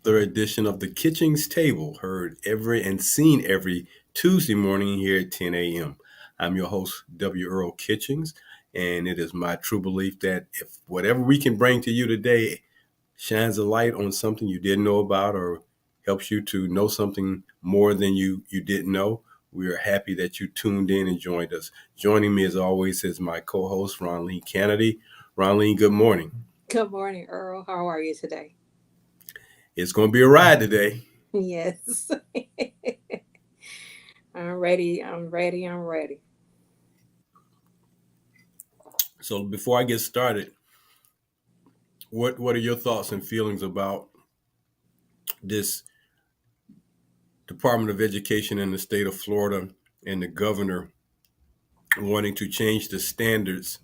another edition of the Kitchings Table, heard every and seen every Tuesday morning here at 10 a.m. I'm your host, W. Earl Kitchings, and it is my true belief that if whatever we can bring to you today shines a light on something you didn't know about or helps you to know something more than you didn't know, we are happy that you tuned in and joined us. Joining me, as always, is my co-host, Ronleen Kennedy. Ronleen, good morning. Good morning, Earl. How are you today? It's going to be a ride today. Yes. I'm ready. I'm ready. I'm ready. So before I get started, what are your thoughts and feelings about this Department of Education in the state of Florida and the governor wanting to change the standards?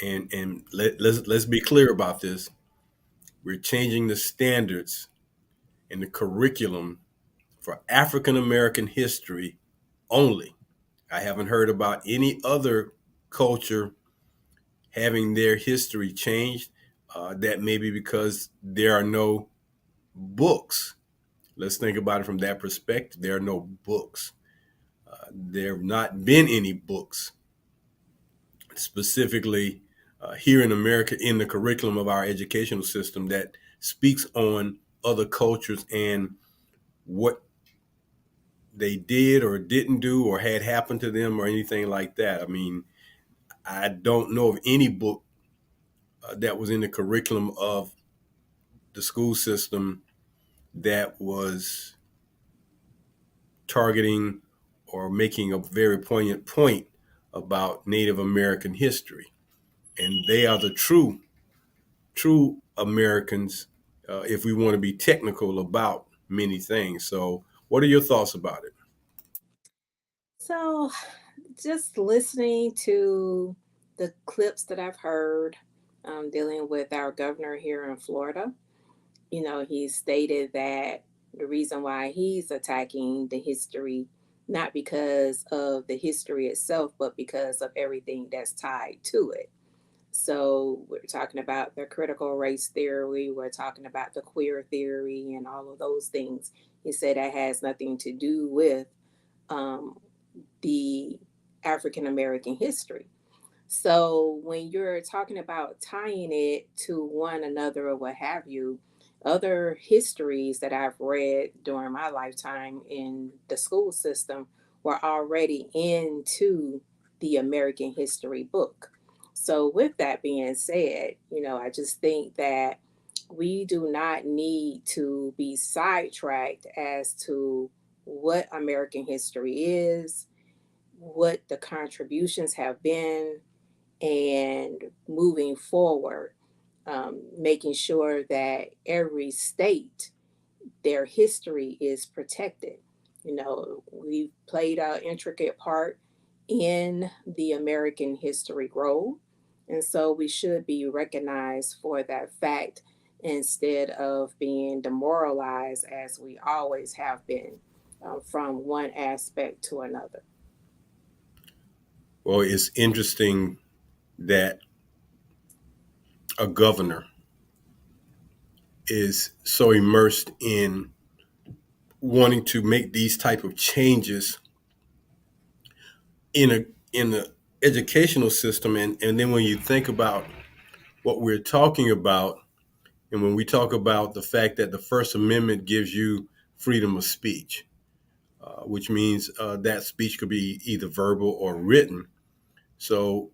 And let's be clear about this. We're changing the standards in the curriculum for African American history only. I haven't heard about any other culture having their history changed. That may be because there are no books. Let's think about it from that perspective. There are no books. There have not been any books specifically here in America in the curriculum of our educational system that speaks on other cultures and what they did or didn't do or had happened to them or anything like that. I mean, I don't know of any book that was in the curriculum of the school system that was targeting or making a very poignant point about Native American history. And they are the true Americans, if we want to be technical about many things. So, what are your thoughts about it? So, just listening to the clips that I've heard dealing with our governor here in Florida, he stated that the reason why he's attacking the history, not because of the history itself, but because of everything that's tied to it. So we're talking about the critical race theory, we're talking about the queer theory, and all of those things. He said that has nothing to do with um, the African American history. So when you're talking about tying it to one another or what have you, other histories that I've read during my lifetime in the school system were already into the American history book. So with that being said, I just think that we do not need to be sidetracked as to what American history is, what the contributions have been, and moving forward, making sure that every state, their history is protected. We've played an intricate part in the American history role, and so we should be recognized for that fact instead of being demoralized as we always have been from one aspect to another. Well, it's interesting that a governor is so immersed in wanting to make these type of changes in a in the educational system, and then when you think about what we're talking about, and when we talk about the fact that the First Amendment gives you freedom of speech, which means that speech could be either verbal or written. So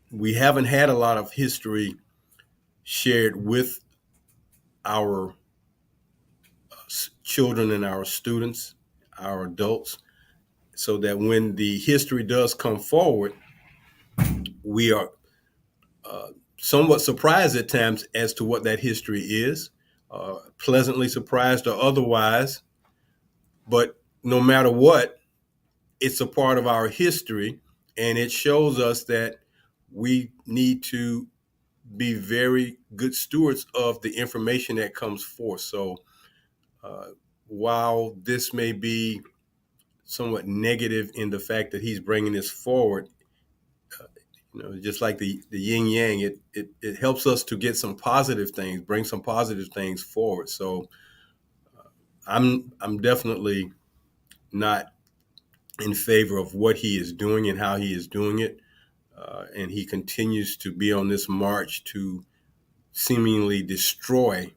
we haven't had a lot of history shared with our children and our students, our adults, so that when the history does come forward, we are uh, somewhat surprised at times as to what that history is, pleasantly surprised or otherwise. But no matter what, it's a part of our history, and it shows us that we need to be very good stewards of the information that comes forth. So, uh, while this may be somewhat negative in the fact that he's bringing this forward, Just like the yin yang, it helps us to get some positive things, bring some positive things forward. So I'm definitely not in favor of what he is doing and how he is doing it. And he continues to be on this march to seemingly destroy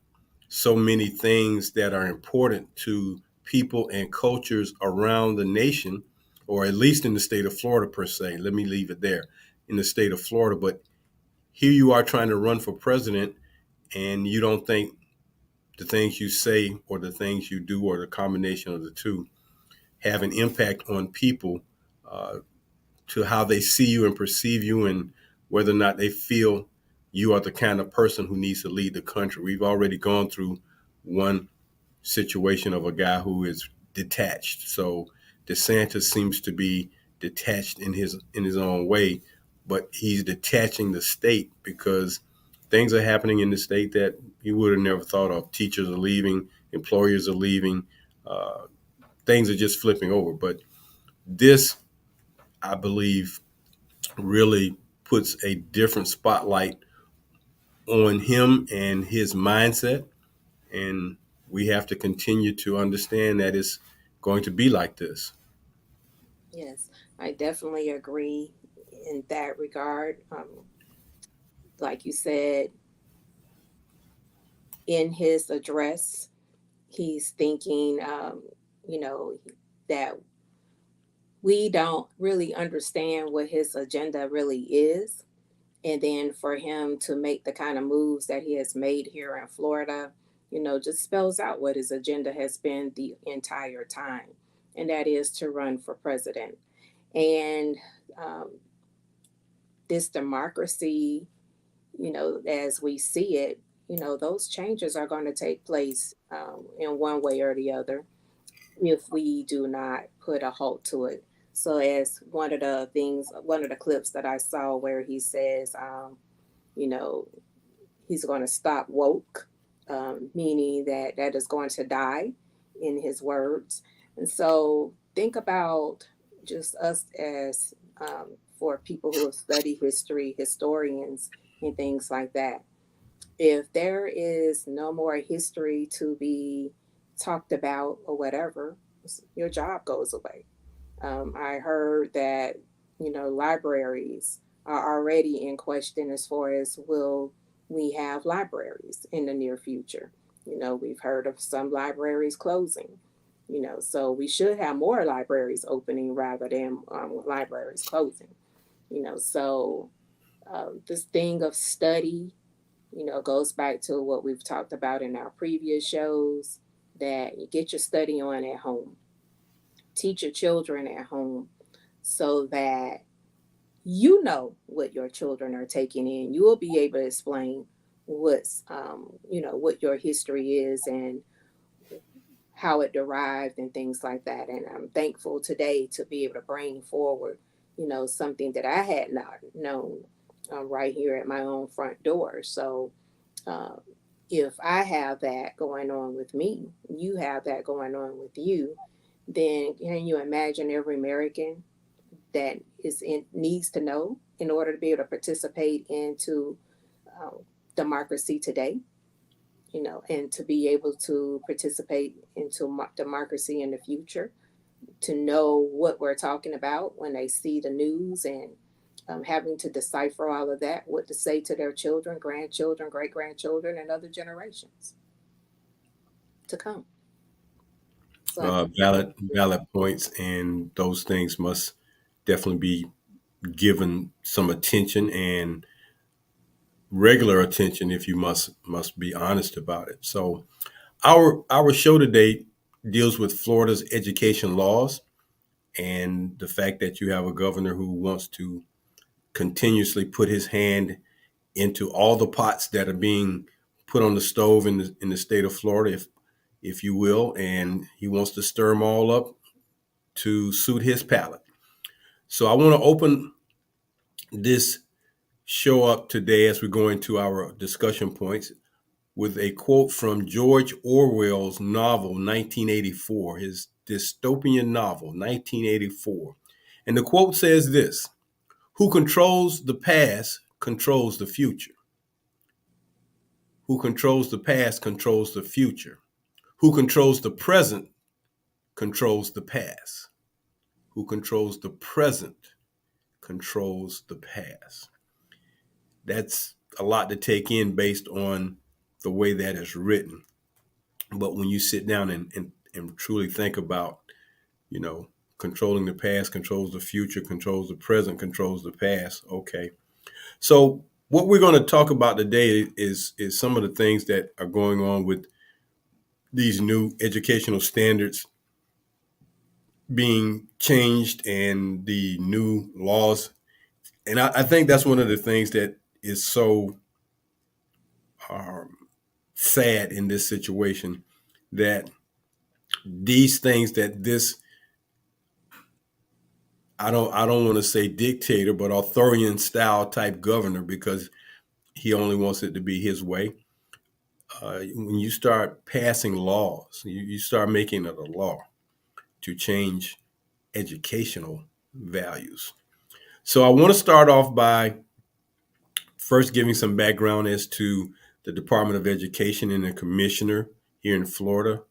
so many things that are important to people and cultures around the nation, or at least in the state of Florida, per se. Let me leave it there, in the state of Florida. But here you are trying to run for president, and you don't think the things you say or the things you do or the combination of the two have an impact on people, uh, to how they see you and perceive you, and whether or not they feel you are the kind of person who needs to lead the country. We've already gone through one situation of a guy who is detached. So DeSantis seems to be detached in his own way, but he's detaching the state because things are happening in the state that he would have never thought of. Teachers are leaving, employers are leaving, uh, things are just flipping over. But this, I believe, really puts a different spotlight on him and his mindset. And we have to continue to understand that it's going to be like this. Yes, I definitely agree in that regard. Like you said, in his address, he's thinking, you know, that we don't really understand what his agenda really is. And then for him to make the kind of moves that he has made here in Florida, just spells out what his agenda has been the entire time. And that is to run for president. And um, this democracy, as we see it, those changes are going to take place in one way or the other if we do not put a halt to it. So, as one of the clips that I saw where he says, you know, he's going to stop woke, meaning that that is going to die, in his words. And so, think about just us as for people who have studied history, historians, and things like that. If there is no more history to be talked about or whatever, your job goes away. I heard that, libraries are already in question as far as will we have libraries in the near future. We've heard of some libraries closing, so we should have more libraries opening rather than libraries closing, so this thing of study, goes back to what we've talked about in our previous shows, that you get your study on at home, teach your children at home so that you know what your children are taking in. You will be able to explain what your history is and how it derived and things like that. And I'm thankful today to be able to bring forward, something that I had not known right here at my own front door. So, uh, if I have that going on with me, you have that going on with you, then can you imagine every American that needs to know in order to be able to participate into um, democracy today, and to be able to participate into democracy in the future, to know what we're talking about when they see the news, and having to decipher all of that, what to say to their children, grandchildren, great grandchildren, and other generations to come. So I think Valid points, and those things must definitely be given some attention, and regular attention, if you must be honest about it. So our show today deals with Florida's education laws and the fact that you have a governor who wants to continuously put his hand into all the pots that are being put on the stove in the state of Florida, if you will, and he wants to stir them all up to suit his palate. So I want to open this show up today as we go into our discussion points with a quote from George Orwell's novel 1984, his dystopian novel 1984. And the quote says this: Who controls the past controls the future. Who controls the past controls the future. Who controls the present controls the past. Who controls the present controls the past. That's a lot to take in based on the way that is written. But when you sit down and truly think about, you know, controlling the past controls the future, controls the present, controls the past. Okay. So what we're going to talk about today is some of the things that are going on with these new educational standards being changed and the new laws. And I think that's one of the things that is so um, sad in this situation, that these things that this I don't want to say dictator, but authoritarian style type governor, because he only wants it to be his way. When you start passing laws, you start making it a law to change educational values. So I want to start off by first giving some background as to the Department of Education and the commissioner here in Florida,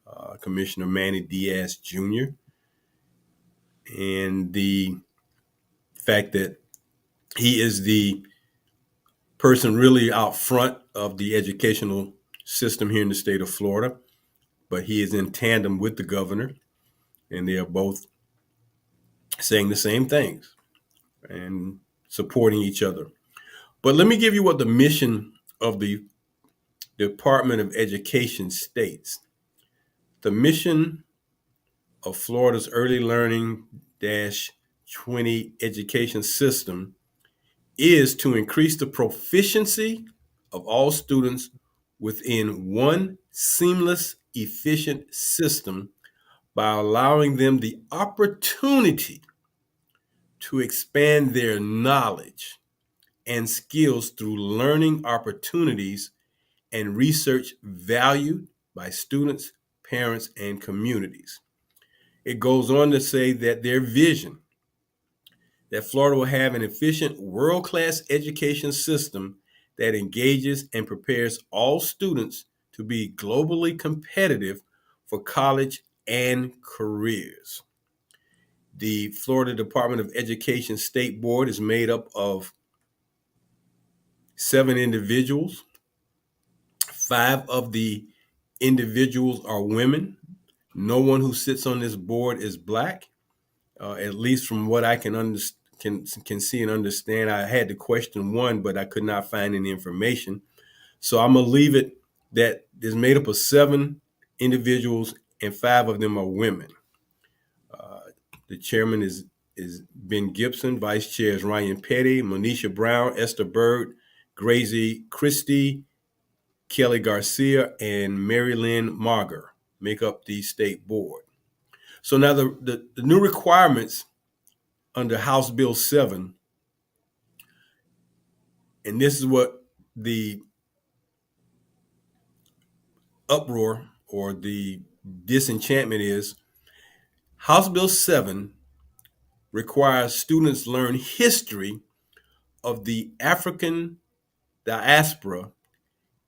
Commissioner Manny Diaz Jr., and the fact that he is the person really out front of the educational system here in the state of Florida, but he is in tandem with the governor, and they are both saying the same things and supporting each other. But let me give you what the mission of the Department of Education states. The mission of Florida's early learning 20 education system is to increase the proficiency of all students within one seamless, efficient system by allowing them the opportunity to expand their knowledge and skills through learning opportunities and research valued by students, parents, and communities. It goes on to say that their vision that Florida will have an efficient, world class education system that engages and prepares all students to be globally competitive for college and careers. The Florida Department of Education State Board is made up of 7 individuals. 5 of the individuals are women. No one who sits on this board is black, at least from what I can see and understand. I had to question one, but I could not find any information. So I'm gonna leave it that is made up of 7 individuals, and 5 of them are women. Uh, the chairman is Ben Gibson. Vice chair is Ryan Petty, Monisha Brown, Esther Bird, Gracie Christie, Kelly Garcia, and Mary Lynn Marger make up the state board. So now the new requirements under House Bill 7, and this is what the uproar or the disenchantment is. House Bill 7 requires students learn history of the African diaspora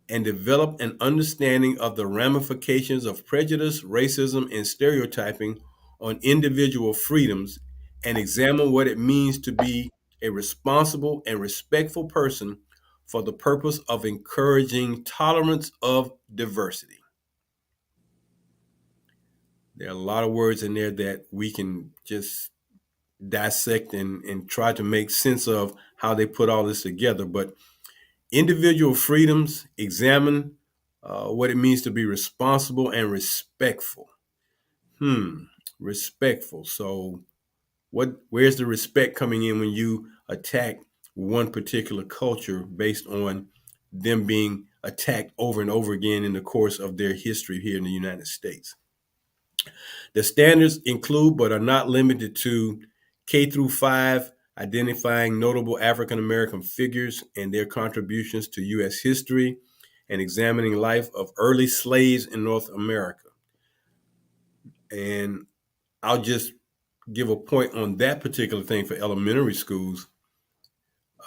and develop an understanding of the ramifications of prejudice, racism, and stereotyping on individual freedoms, and examine what it means to be a responsible and respectful person for the purpose of encouraging tolerance of diversity. There are a lot of words in there that we can just dissect and try to make sense of how they put all this together. But individual freedoms, examine what it means to be responsible and respectful. Hmm, respectful. So, where's the respect coming in when you attack one particular culture based on them being attacked over and over again in the course of their history here in the United States? The standards include, but are not limited to, K through 5, identifying notable African American figures and their contributions to U.S. history, and examining life of early slaves in North America. And I'll just give a point on that particular thing for elementary schools.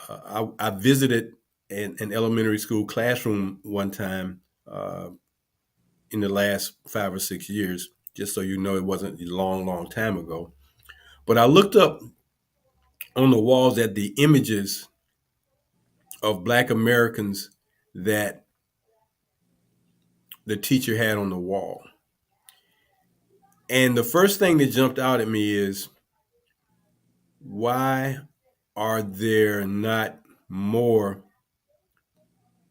I visited an elementary school classroom one time in the last 5 or 6 years, just so you know it wasn't a long, long time ago. But I looked up on the walls at the images of Black Americans that the teacher had on the wall. And the first thing that jumped out at me is, why are there not more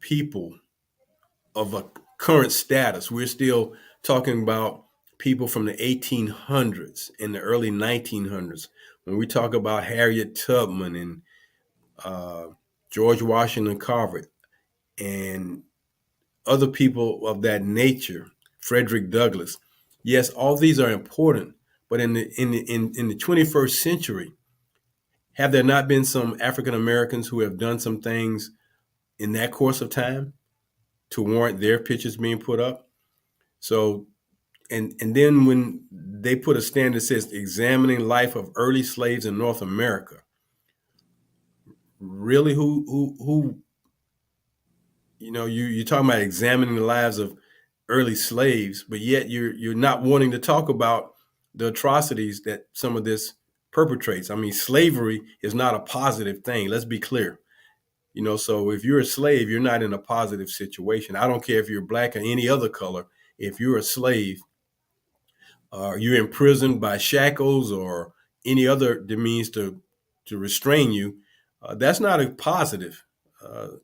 people of a current status? We're still talking about people from the 1800s and the early 1900s. When we talk about Harriet Tubman and uh, George Washington Carver and other people of that nature, Frederick Douglass. Yes, all these are important, but in the 21st century, have there not been some African Americans who have done some things in that course of time to warrant their pictures being put up? So, and then when they put a standard that says examining life of early slaves in North America, really, who you're talking about examining the lives of early slaves, but yet you're not wanting to talk about the atrocities that some of this perpetrates. I mean, slavery is not a positive thing. Let's be clear. So if you're a slave, you're not in a positive situation. I don't care if you're black or any other color. If you're a slave, you're imprisoned by shackles or any other means to restrain you. That's not a positive.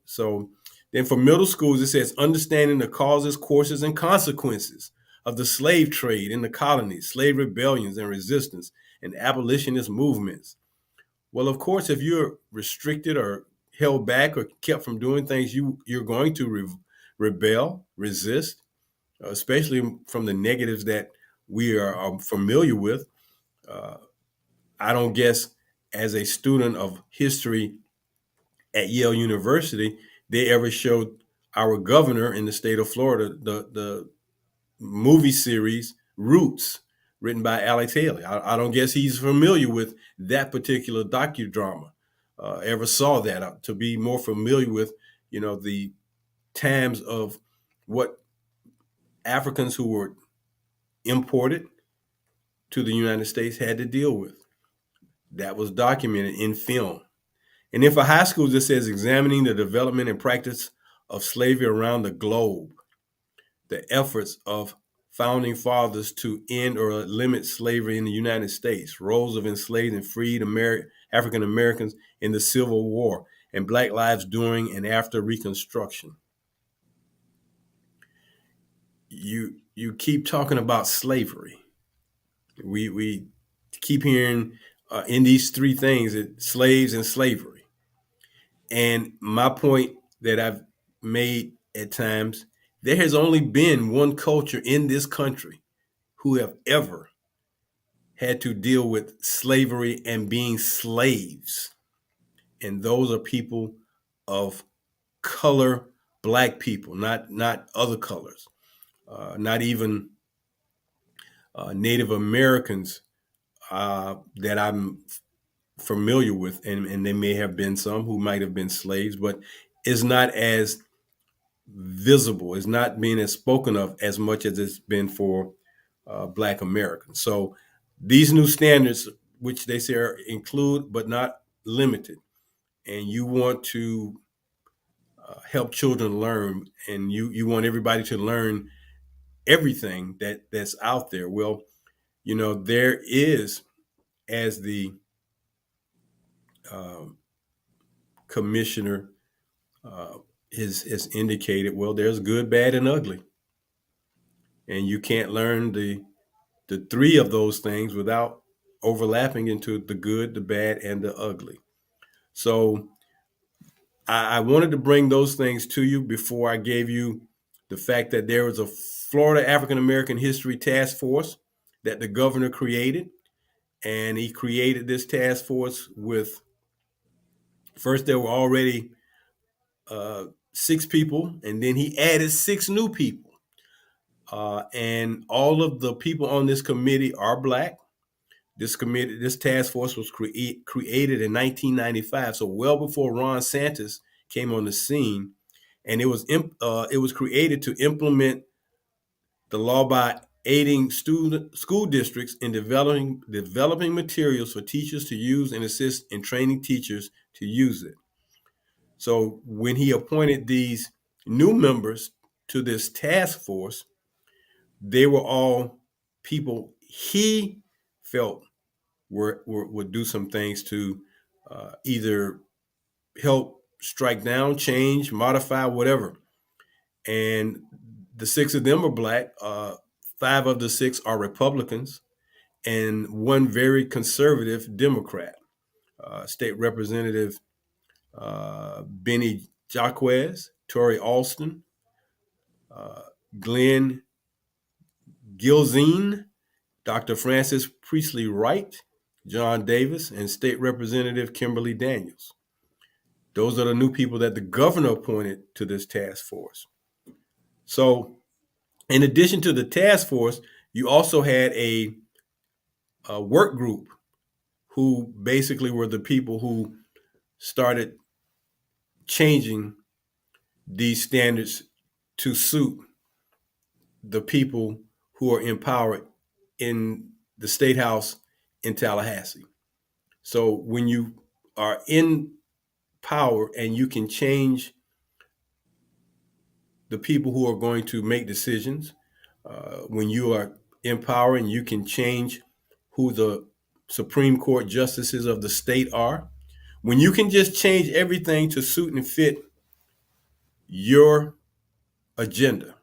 So then for middle schools, it says understanding the causes, courses, and consequences of the slave trade in the colonies, slave rebellions and resistance, and abolitionist movements. Well, of course, if you're restricted or held back or kept from doing things, you're going to rebel, resist, especially from the negatives that we are familiar with. Uh, I don't guess as a student of history at Yale University, they ever showed our governor in the state of Florida the movie series Roots, written by Alex Haley. I don't guess he's familiar with that particular docudrama. Ever saw that to be more familiar with, the times of what Africans who were imported to the United States had to deal with. That was documented in film. And then for high schools, it says examining the development and practice of slavery around the globe, the efforts of founding fathers to end or limit slavery in the United States, roles of enslaved and freed African Americans in the Civil War, and Black lives during and after Reconstruction. You keep talking about slavery. We keep hearing in these three things that slaves and slavery. And my point that I've made at times, there has only been one culture in this country who have ever had to deal with slavery and being slaves. And those are people of color, black people, not other colors, not even Native Americans that I'm familiar with, and there may have been some who might have been slaves, but it's not as visible. It's not being as spoken of as much as it's been for Black Americans. So these new standards, which they say are include but not limited, and you want to help children learn, and you want everybody to learn everything that's out there. Well, there is, as the um, commissioner uh, has indicated, well, there's good, bad, and ugly, and you can't learn the three of those things without overlapping into the good, the bad, and the ugly. So I wanted to bring those things to you before I gave you the fact that there was a Florida African American History Task Force that the governor created. And he created this task force with, first, there were already 6 people, and then he added 6 new people. And all of the people on this committee are Black. This task force was created in 1995, so well before Ron Santos came on the scene, and it was created to implement the law by aiding school districts in developing materials for teachers to use and assist in training teachers to use it. So when he appointed these new members to this task force, they were all people he felt would do some things to either help strike down, change, modify, whatever. And the six of them are black. Five of the six are Republicans, and one very conservative Democrat. State Representative Benny Jaquez, Tori Alston, uh, Glenn Gilzine, Dr. Francis Priestley Wright, John Davis, and State Representative Kimberly Daniels. Those are the new people that the governor appointed to this task force. So, in addition to the task force, you also had a work group who basically were the people who started changing these standards to suit the people who are in power in the state house in Tallahassee. So when you are in power and you can change the people who are going to make decisions, when you are in power and you can change who the Supreme Court justices of the state are, when you can just change everything to suit and fit your agenda,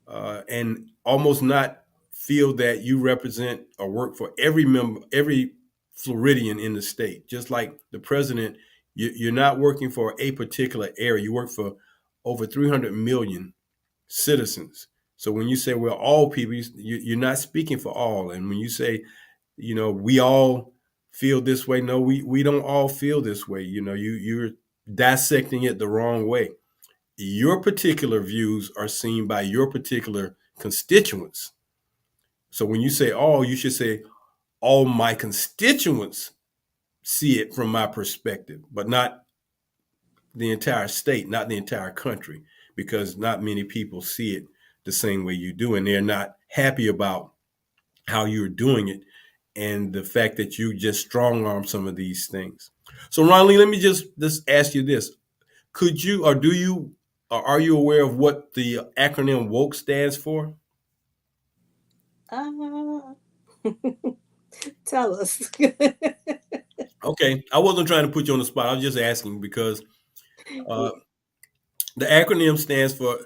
and almost not feel that you represent or work for every member, every Floridian in the state. Just like the president, you're not working for a particular area. You work for over 300 million citizens. So when you say we're all people, you're not speaking for all. And when you say, we all feel this way, no, we don't all feel this way. You're dissecting it the wrong way. Your particular views are seen by your particular constituents. So when you say all, you should say all my constituents see it from my perspective, but not the entire state, not the entire country, because not many people see it the same way you do. And they're not happy about how you're doing it and the fact that you just strong arm some of these things. So, Ron Lee, let me just ask you this. Could you, or do you, or are you aware of what the acronym WOKE stands for? Uh, tell us. Okay, I wasn't trying to put you on the spot. I was just asking because uh, the acronym stands for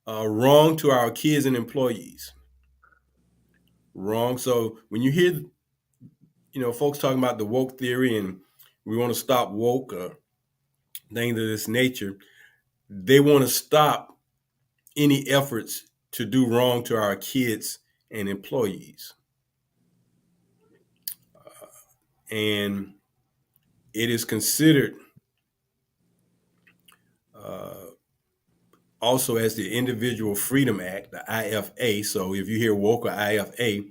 wrong to our kids and employees. Wrong. So when you hear, folks talking about the woke theory and we want to stop woke or things of this nature, they want to stop any efforts to do wrong to our kids and employees. And it is considered uh, also as the Individual Freedom Act, the IFA. So if you hear woke or IFA,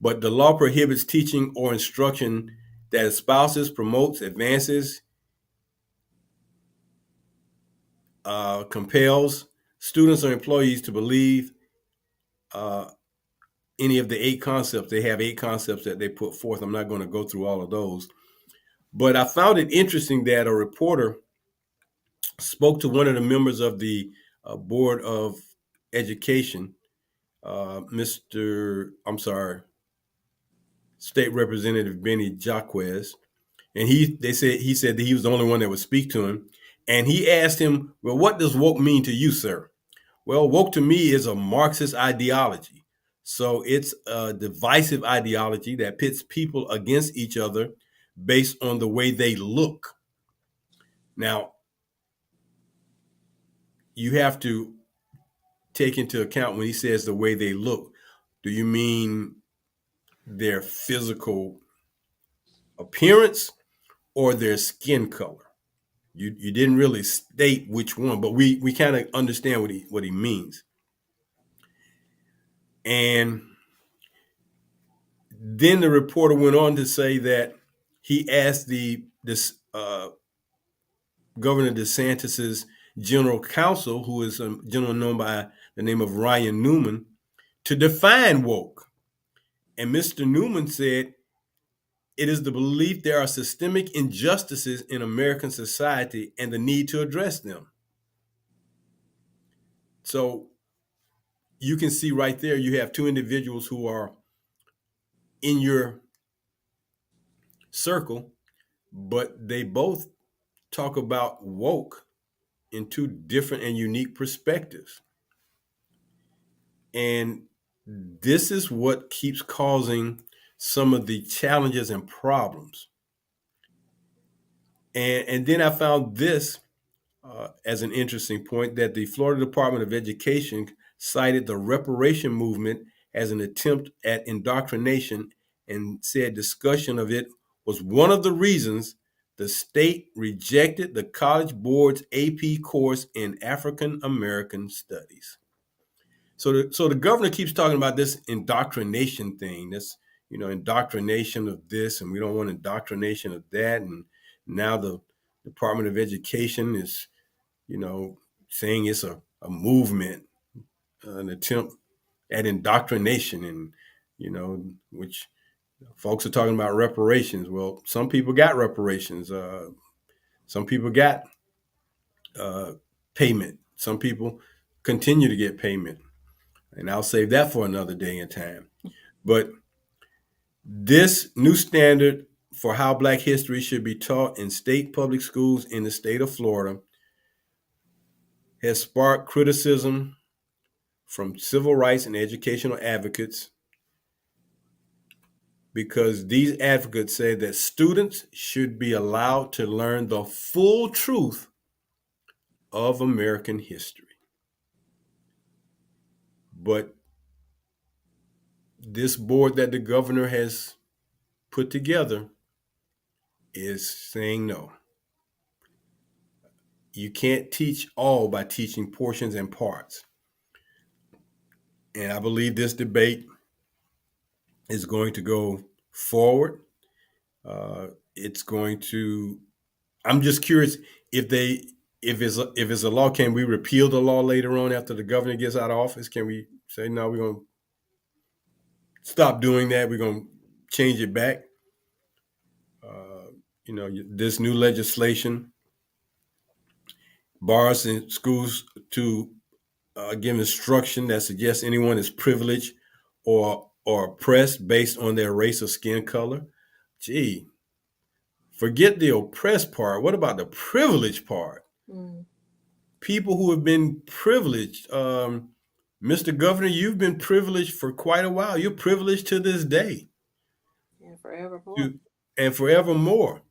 but the law prohibits teaching or instruction that espouses, promotes, advances, compels students or employees to believe uh, any of the eight concepts. They have eight concepts that they put forth. I'm not going to go through all of those. But I found it interesting that a reporter spoke to one of the members of the Board of Education, State Representative Benny Jaquez, and he said that he was the only one that would speak to him, and he asked him, "Well, what does woke mean to you, sir?" Well, woke to me is a Marxist ideology. So it's a divisive ideology that pits people against each other based on the way they look. Now, you have to take into account when he says the way they look. Do you mean their physical appearance or their skin color? You didn't really state which one, but we kind of understand what he means. And Then the reporter went on to say that he asked the this Governor DeSantis's general counsel, who is a gentleman known by the name of Ryan Newman, to define woke. And Mr. Newman said, it is the belief there are systemic injustices in American society and the need to address them. So you can see right there, you have two individuals who are in your circle, but they both talk about woke in two different and unique perspectives. And this is what keeps causing some of the challenges and problems. And then I found this as an interesting point that the Florida Department of Education cited the reparation movement as an attempt at indoctrination and said discussion of it was one of the reasons the state rejected the College Board's AP course in African American Studies. So the governor keeps talking about this indoctrination thing, this indoctrination of this, and we don't want indoctrination of that. And now the Department of Education is saying it's a movement, an attempt at indoctrination, and which folks are talking about reparations. Well, some people got reparations. Some people got uh, payment. Some people continue to get payment, and I'll save that for another day and time. But this new standard for how Black history should be taught in state public schools in the state of Florida has sparked criticism from civil rights and educational advocates, because these advocates say that students should be allowed to learn the full truth of American history. But this board that the governor has put together is saying no. You can't teach all by teaching portions and parts. And I believe this debate is going to go forward. It's going to. I'm just curious if they if it's a law, can we repeal the law later on after the governor gets out of office? Can we say no? We're going to stop doing that. We're going to change it back. This new legislation bars in schools to give instruction that suggests anyone is privileged or oppressed based on their race or skin color. Gee, forget the oppressed part. What about the privileged part? Mm. People who have been privileged. Mr. Governor, you've been privileged for quite a while. You're privileged to this day. And forevermore. You, and forevermore.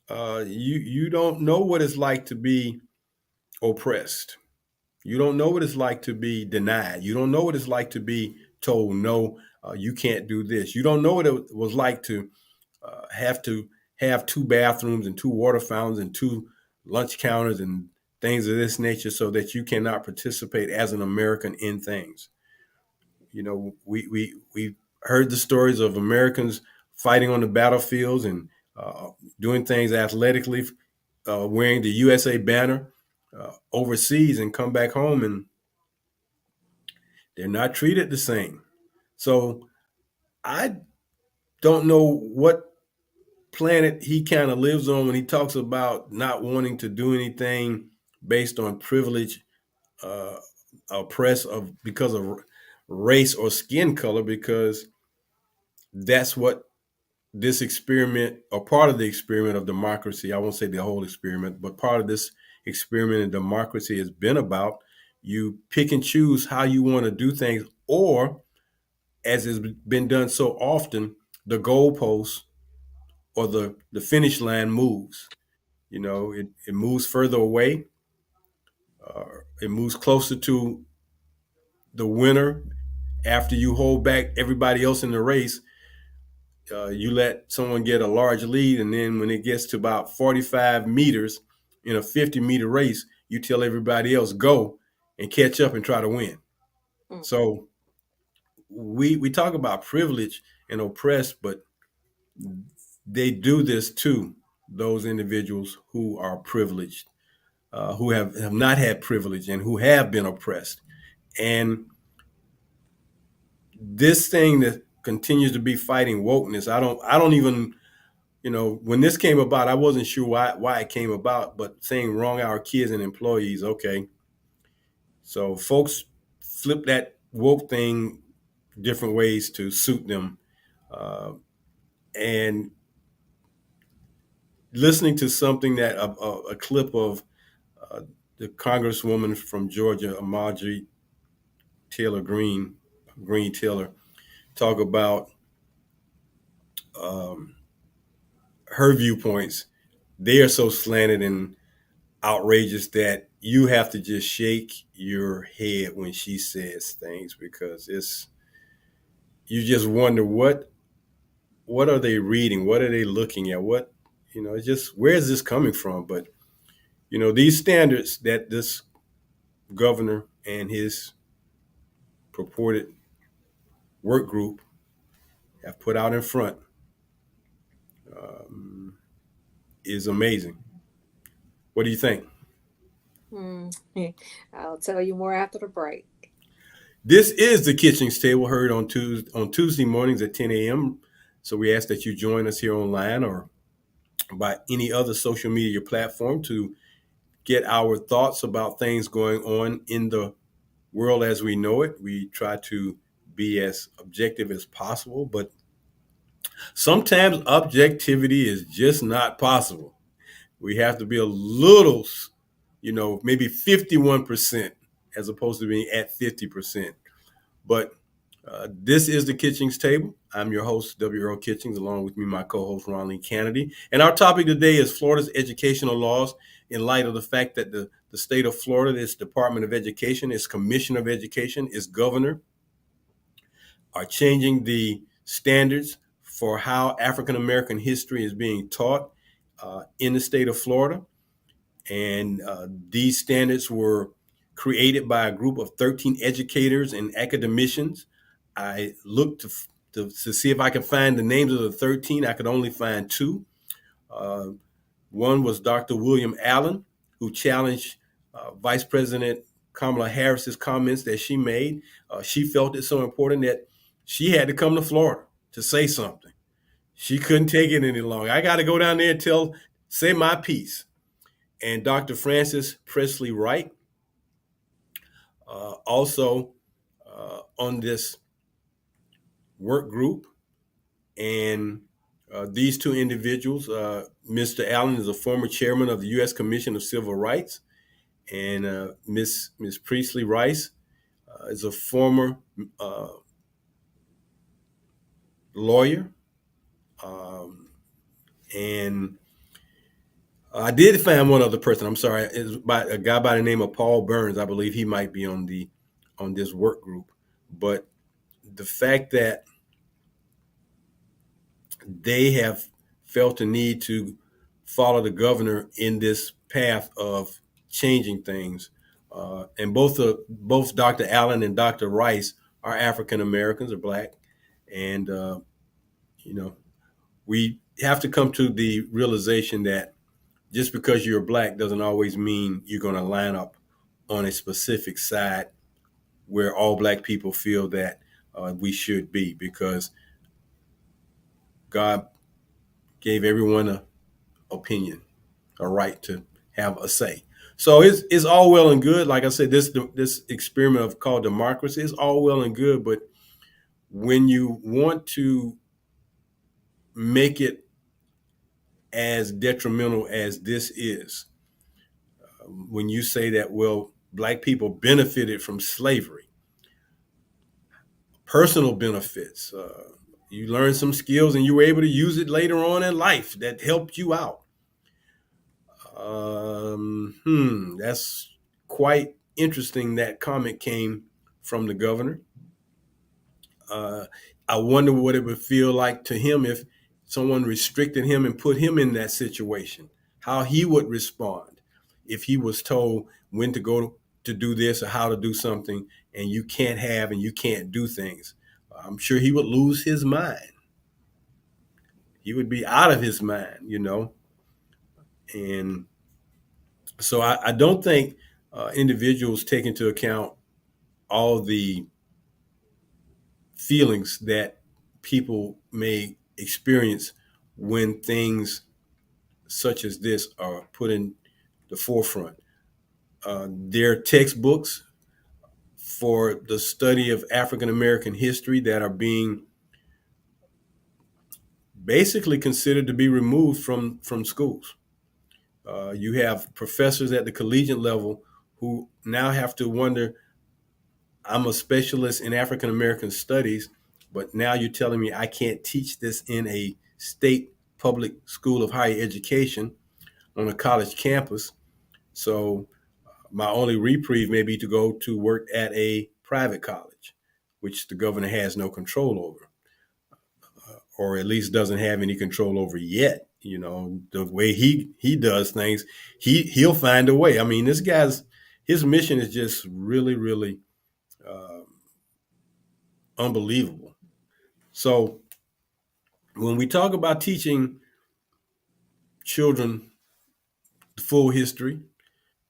You don't know what it's like to be oppressed. You don't know what it's like to be denied. You don't know what it's like to be told, no, you can't do this. You don't know what it was like to have two bathrooms and two water fountains and two lunch counters and things of this nature so that you cannot participate as an American in things. We heard the stories of Americans fighting on the battlefields and doing things athletically, wearing the USA banner overseas, and come back home and they're not treated the same. So I don't know what planet he kind of lives on when he talks about not wanting to do anything based on privilege, uh, oppress of because of race or skin color, because that's what this experiment, or part of the experiment of democracy, I won't say the whole experiment, but part of this experiment in democracy has been about. You pick and choose how you want to do things, or as has been done so often, the goalposts or the finish line moves. It moves further away. It moves closer to the winner after you hold back everybody else in the race. You let someone get a large lead, and then when it gets to about 45 meters in a 50-meter race, you tell everybody else go and catch up and try to win. Mm. So we talk about privilege, and oppressed, but they do this to those individuals who are privileged, who have not had privilege and who have been oppressed. And this thing that continues to be fighting wokeness, I don't even, when this came about, I wasn't sure why it came about, but saying wrong hour kids and employees, okay. So folks flip that woke thing different ways to suit them. Uh, and listening to something that a clip of uh, the Congresswoman from Georgia, Marjorie Taylor Greene, Green Taylor, talk about um, her viewpoints. They are so slanted and outrageous that you have to just shake your head when she says things, because it's, you just wonder what are they reading, what are they looking at, what, it's just, where is this coming from? But these standards that this governor and his purported work group have put out in front um, is amazing. What do you think? Hmm. I'll tell you more after the break. This is the Kitchings Table, heard on Tuesday mornings at 10 a.m. So we ask that you join us here online or by any other social media platform to get our thoughts about things going on in the world as we know it. We try to be as objective as possible, but sometimes objectivity is just not possible. We have to be a little, maybe 51% as opposed to being at 50%. But this is the Kitchings Table. I'm your host, W. Earl Kitchings, along with me, my co-host, Ronleen Kennedy. And our topic today is Florida's educational laws in light of the fact that the state of Florida, its Department of Education, its Commissioner of Education, its governor are changing the standards for how African American history is being taught in the state of Florida. And these standards were created by a group of 13 educators and academicians. I looked to see if I could find the names of the 13. I could only find two. Uh, One was Dr. William Allen, who challenged Vice President Kamala Harris's comments that she made. She felt it so important that she had to come to Florida to say something. She couldn't take it any longer. I got to go down there and say my piece. And Dr. Francis Presley Wright, also on this work group. And these two individuals, Mr. Allen is a former chairman of the U.S. Commission of Civil Rights, and Miss Priestley Rice is a former uh, lawyer. Um, and I did find one other person. I'm sorry, it's by a guy by the name of Paul Burns. I believe he might be on this work group. But the fact that they have felt the need to follow the governor in this path of changing things. And both Dr. Allen and Dr. Rice are African Americans, are black, and you know we have to come to the realization that just because you're black doesn't always mean you're going to line up on a specific side where all black people feel that we should be, because God gave everyone a opinion, a right to have a say. So it's all well and good. Like I said, this experiment of called democracy is all well and good, but when you want to make it as detrimental as this is, when you say that, well, black people benefited from slavery, personal benefits, you learned some skills and you were able to use it later on in life that helped you out. That's quite interesting. That comment came from the governor. Uh, I wonder what it would feel like to him if someone restricted him and put him in that situation, how he would respond if he was told when to go to do this or how to do something, and you can't have and you can't do things. I'm sure he would lose his mind. he would be out of his mind, And so I don't think individuals take into account all the feelings that people may experience when things such as this are put in the forefront. There are textbooks for the study of African American history that are being basically considered to be removed from schools. You have professors at the collegiate level who now have to wonder, I'm a specialist in African American studies, but now you're telling me I can't teach this in a state public school of higher education on a college campus. So my only reprieve may be to go to work at a private college, which the governor has no control over, or at least doesn't have any control over yet. The way he does things, he'll find a way. I mean, this guy's his mission is just really, really uh, unbelievable. So when we talk about teaching children the full history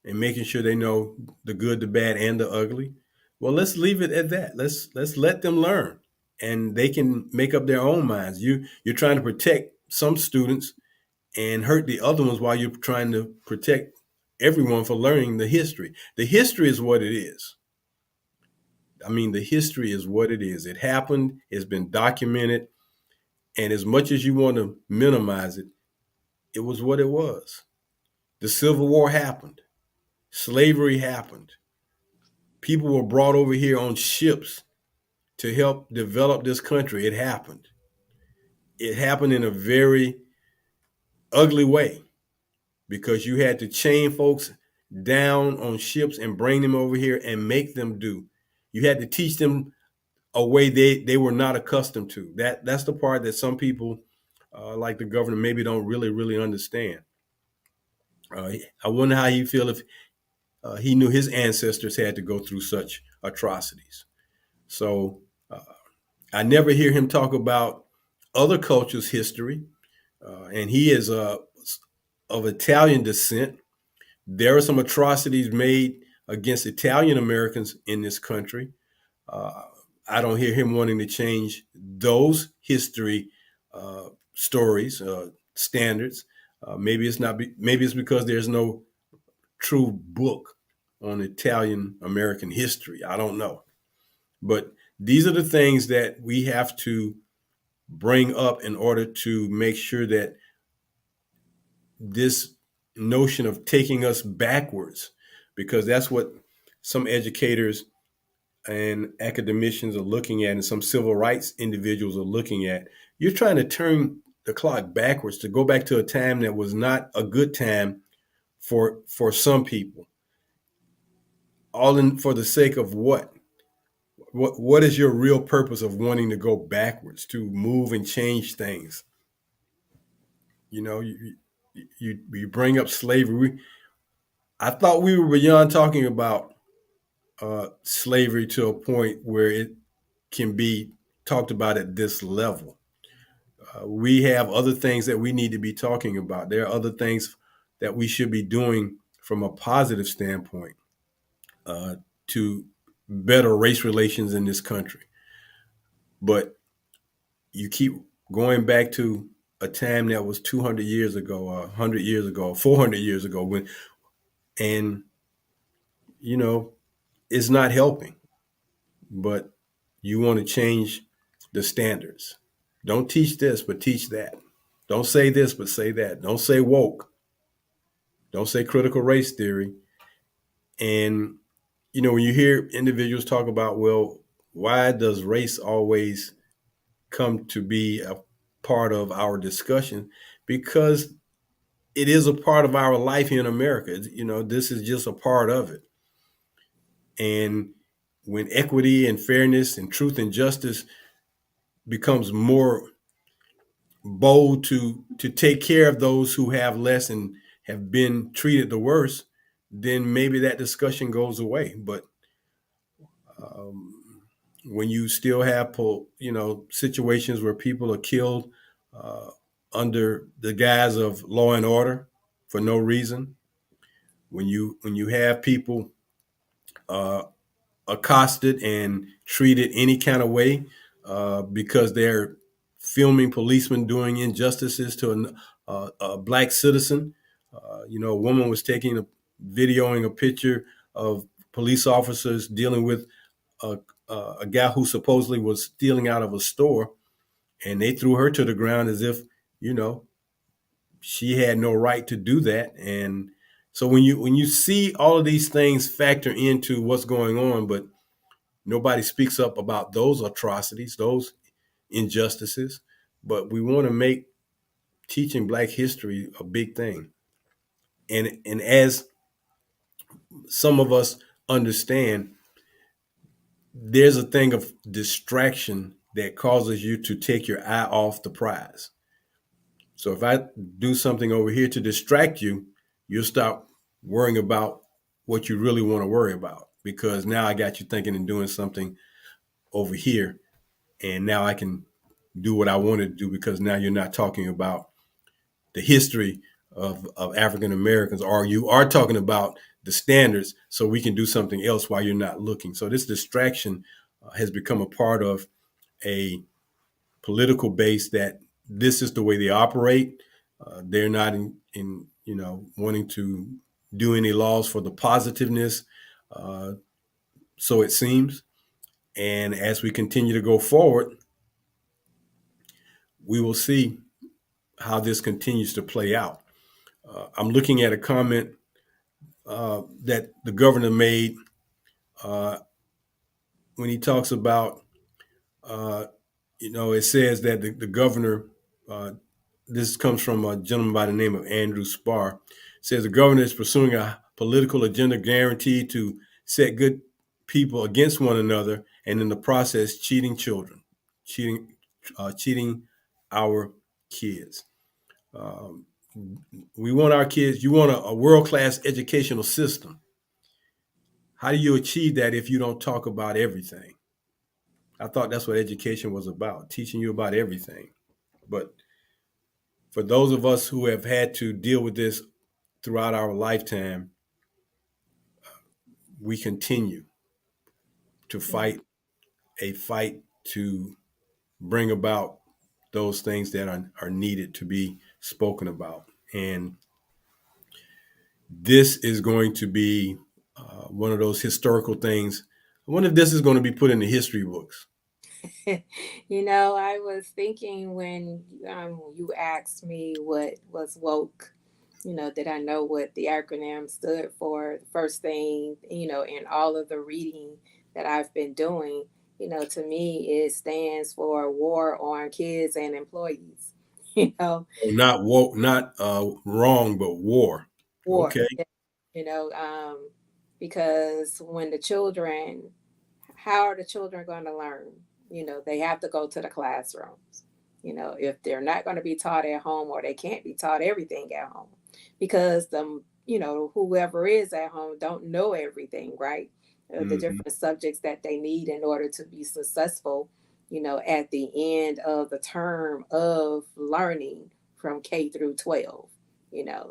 and making sure they know the good, the bad, and the ugly, well, let's leave it at that. Let's let them learn, and they can make up their own minds. You're trying to protect some students and hurt the other ones while you're trying to protect everyone for learning the history. The history is what it is. I mean, the history is what it is. It happened. It's been documented, and as much as you want to minimize it, it was what it was. The Civil War happened. Slavery happened. People were brought over here on ships to help develop this country. It happened. It happened in a very ugly way because you had to chain folks down on ships and bring them over here and make them do. You had to teach them a way they were not accustomed to. That's the part that some people, like the governor, maybe don't really understand. I wonder how he feel if he knew his ancestors had to go through such atrocities. So uh, I never hear him talk about other cultures' history, and he is of Italian descent. There are some atrocities made against Italian Americans in this country. Uh, I don't hear him wanting to change those history stories, standards. Maybe it's not. Maybe it's because there's no true book on Italian American history. I don't know. But these are the things that we have to bring up in order to make sure that this notion of taking us backwards, because that's what some educators and academicians are looking at, and some civil rights individuals are looking at. You're trying to turn the clock backwards to go back to a time that was not a good time for some people, all in for the sake of what? What is your real purpose of wanting to go backwards to move and change things? You know, you bring up slavery. I thought we were beyond talking about slavery to a point where it can be talked about at this level. We have other things that we need to be talking about. There are other things that we should be doing from a positive standpoint uh, to better race relations in this country. But you keep going back to a time that was 200 years ago, 100 years ago, 400 years ago, and you know, it's not helping. But you want to change the standards. Don't teach this, but teach that. Don't say this, but say that. Don't say woke. Don't say critical race theory. And, when you hear individuals talk about, well, why does race always come to be a part of our discussion? Because it is a part of our life here in America. This is just a part of it. And when equity and fairness and truth and justice becomes more bold to take care of those who have less and have been treated the worst, then maybe that discussion goes away. But um, when you still have situations where people are killed, uh, under the guise of law and order for no reason. When you have people uh, accosted and treated any kind of way because they're filming policemen doing injustices to a black citizen. A woman was videoing a picture of police officers dealing with a, a guy who supposedly was stealing out of a store, and they threw her to the ground as if you know she had no right to do that. And so when you see all of these things factor into what's going on, but nobody speaks up about those atrocities, those injustices. But we want to make teaching Black history a big thing. And as some of us understand, there's a thing of distraction that causes you to take your eye off the prize. So if I do something over here to distract you, you'll stop worrying about what you really want to worry about, because now I got you thinking and doing something over here, and now I can do what I wanted to do, because now you're not talking about the history of African Americans, or you are talking about the standards, so we can do something else while you're not looking. So this distraction has become a part of a political base that this is the way they operate. They're not in wanting to do any laws for the positiveness, uh, so it seems. And as we continue to go forward, we will see how this continues to play out. I'm looking at a comment that the governor made uh, when he talks about, uh, it says that the governor, uh, this comes from a gentleman by the name of Andrew Spar, says the governor is pursuing a political agenda guaranteed to set good people against one another, and in the process, cheating children, cheating our kids. Um, we want our kids. You want a world class educational system. How do you achieve that if you don't talk about everything? I thought that's what education was about, teaching you about everything. But for those of us who have had to deal with this throughout our lifetime, we continue to fight a fight to bring about those things that are needed to be spoken about. And this is going to be one of those historical things. I wonder if this is going to be put in the history books. I was thinking when you asked me what was woke, did I know what the acronym stood for? The first thing, in all of the reading that I've been doing, to me, it stands for War on Kids and Employees. You know, Not woke, not wrong, but war. war, Okay. you know, um, because when the children, how are the children going to learn? They have to go to the classrooms. If they're not going to be taught at home, or they can't be taught everything at home, because whoever is at home don't know everything, right? The Hmm. different subjects that they need in order to be successful, at the end of the term of learning from K through 12.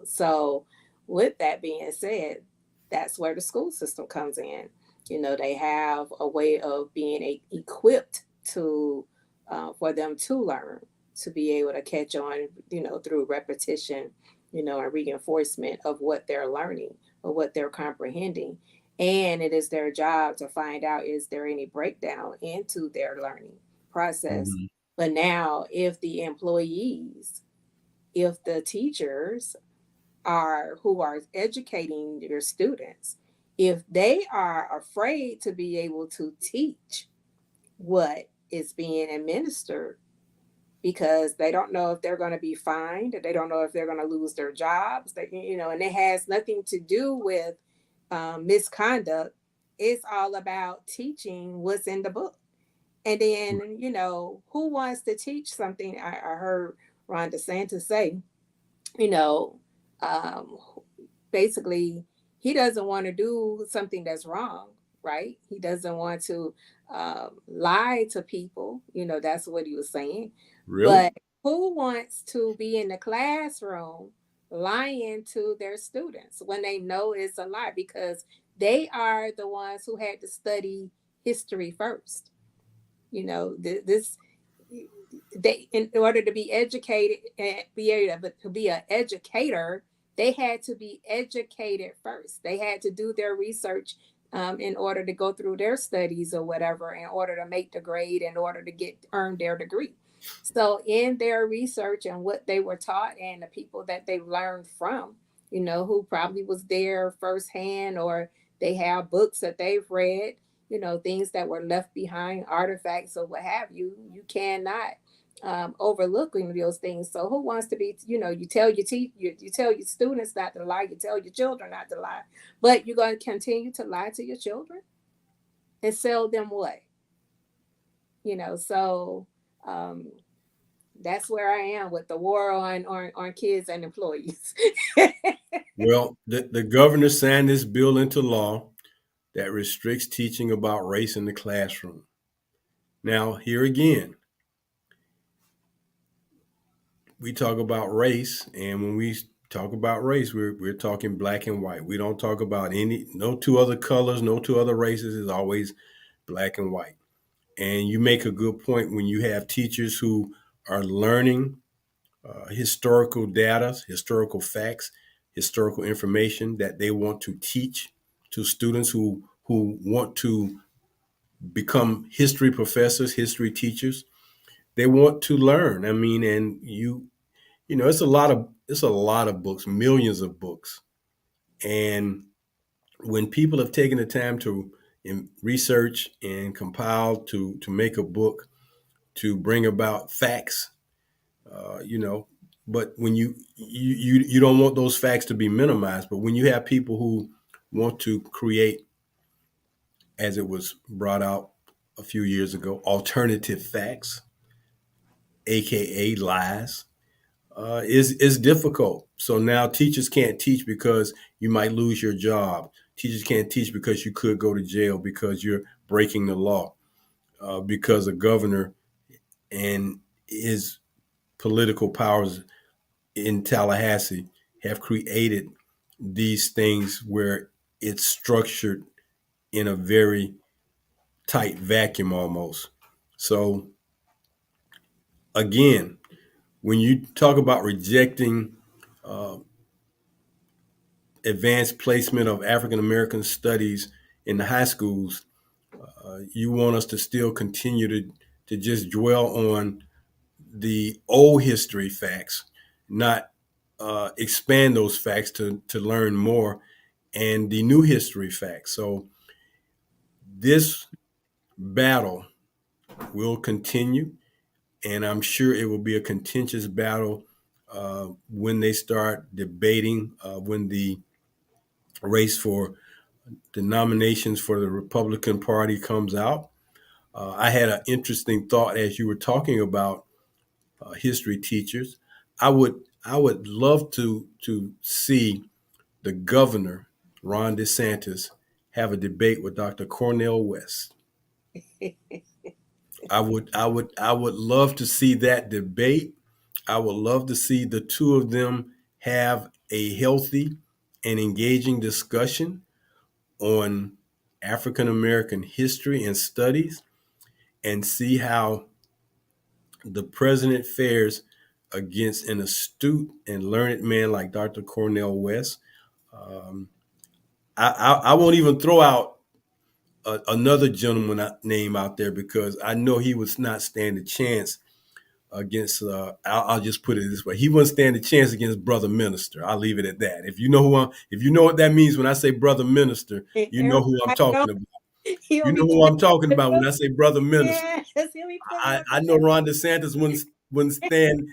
So with that being said, that's where the school system comes in. They have a way of being equipped to for them to learn, to be able to catch on, through repetition, and reinforcement of what they're learning or what they're comprehending. And it is their job to find out, is there any breakdown into their learning process. Hmm. But now, if the employees, if the teachers are who are educating your students, if they are afraid to be able to teach what is being administered, because they don't know if they're going to be fined, they don't know if they're going to lose their jobs, and it has nothing to do with misconduct. It's all about teaching what's in the book. And then, who wants to teach something? I heard Ron DeSantis say, you know, um, basically, he doesn't want to do something that's wrong, right? He doesn't want to lie to people. That's what he was saying. Really? But who wants to be in the classroom lying to their students when they know it's a lie? Because they are the ones who had to study history first. This they, in order to be educated and be able to be an educator, they had to be educated first. They had to do their research, in order to go through their studies or whatever, in order to make the grade, in order to get earn their degree. So in their research and what they were taught and the people that they learned from, who probably was there firsthand, or they have books that they've read, things that were left behind, artifacts or what have you. You cannot, overlooking those things. So who wants to be, you tell you tell your students not to lie, you tell your children not to lie, but you're going to continue to lie to your children and sell them what? So, um, that's where I am with the war on kids and employees. Well, the governor signed this bill into law that restricts teaching about race in the classroom. Now, here again, we talk about race, and when we talk about race, we're talking black and white. We don't talk about no two other colors, no two other races. It's always black and white. And you make a good point when you have teachers who are learning historical data, historical facts, historical information that they want to teach to students who want to become history professors, history teachers. They want to learn. I mean, and it's a lot of books, millions of books. And when people have taken the time to research and compile to make a book to bring about facts, uh, you know, but when you don't want those facts to be minimized. But when you have people who want to create, as it was brought out a few years ago, alternative facts, aka lies, is difficult. So now teachers can't teach because you might lose your job. Teachers can't teach because you could go to jail because you're breaking the law. Because a governor and his political powers in Tallahassee have created these things where it's structured in a very tight vacuum almost. So again, when you talk about rejecting uh, advanced placement of African American studies in the high schools, you want us to still continue to just dwell on the old history facts, not expand those facts to learn more and the new history facts. So this battle will continue, and I'm sure it will be a contentious battle when they start debating, when the race for the nominations for the Republican Party comes out. I had an interesting thought as you were talking about history teachers. I would I would love to see the governor Ron DeSantis have a debate with Dr. Cornel West. I would love to see that debate. I would love to see the two of them have a healthy and engaging discussion on African American history and studies and see how the president fares against an astute and learned man like Dr. Cornel West. Um, I won't even throw out another gentleman name out there because I know he would not stand a chance against. I'll just put it this way: he wouldn't stand a chance against brother minister. I'll leave it at that. If you know what that means when I say brother minister, you know who I'm Everybody know talking about. he'll You know be who playing I'm talking the about when I say brother minister. yes, he'll be playing on I know Ron DeSantis wouldn't stand.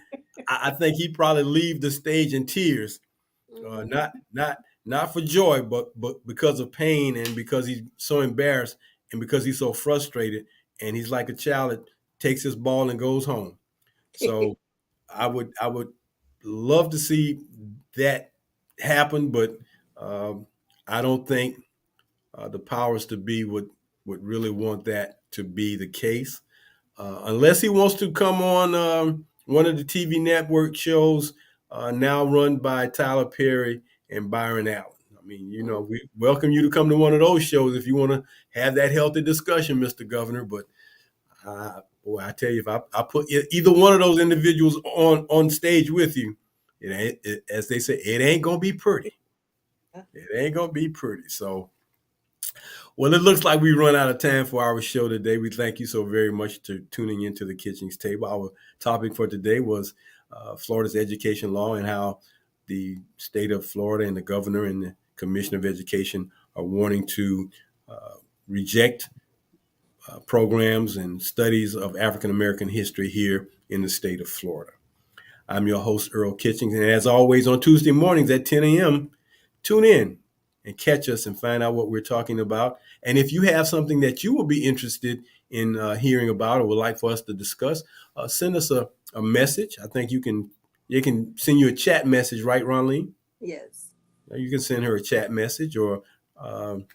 I think he'd probably leave the stage in tears, the not for joy, but because of pain and because he's so embarrassed and because he's so frustrated and he's like a child that takes his ball and goes home. So I would love to see that happen, but um, I don't think the powers to be would really want that to be the case, unless he wants to come on one of the TV network shows now run by Tyler Perry and Byron Allen. I mean, Mm. we welcome you to come to one of those shows if you want to have that healthy discussion, Mr. Governor. But boy, I tell you, if I put either one of those individuals on stage with you, as they say, it ain't gonna be pretty. It ain't gonna be pretty. So, well, it looks like we run out of time for our show today. We thank you so very much for tuning into the Kitchings Table. Our topic for today was Florida's education law and how the state of Florida and the governor and the Commissioner of Education are wanting to uh, reject programs and studies of African American history here in the state of Florida. I'm your host, Earl Kitchings, and as always, on Tuesday mornings at 10 a.m., tune in and catch us and find out what we're talking about. And if you have something that you will be interested in hearing about or would like for us to discuss, send us a message. I think you can send you a chat message, right, Ronleen? Yes. You can send her a chat message or um,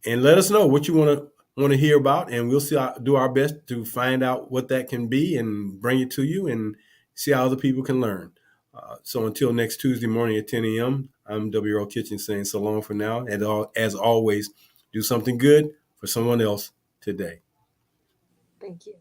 and let us know what you want to hear about, and we'll do our best to find out what that can be and bring it to you and see how other people can learn. So until next Tuesday morning at 10 a.m., I'm WRO Kitchen saying so long for now. And as always, do something good for someone else today. Thank you.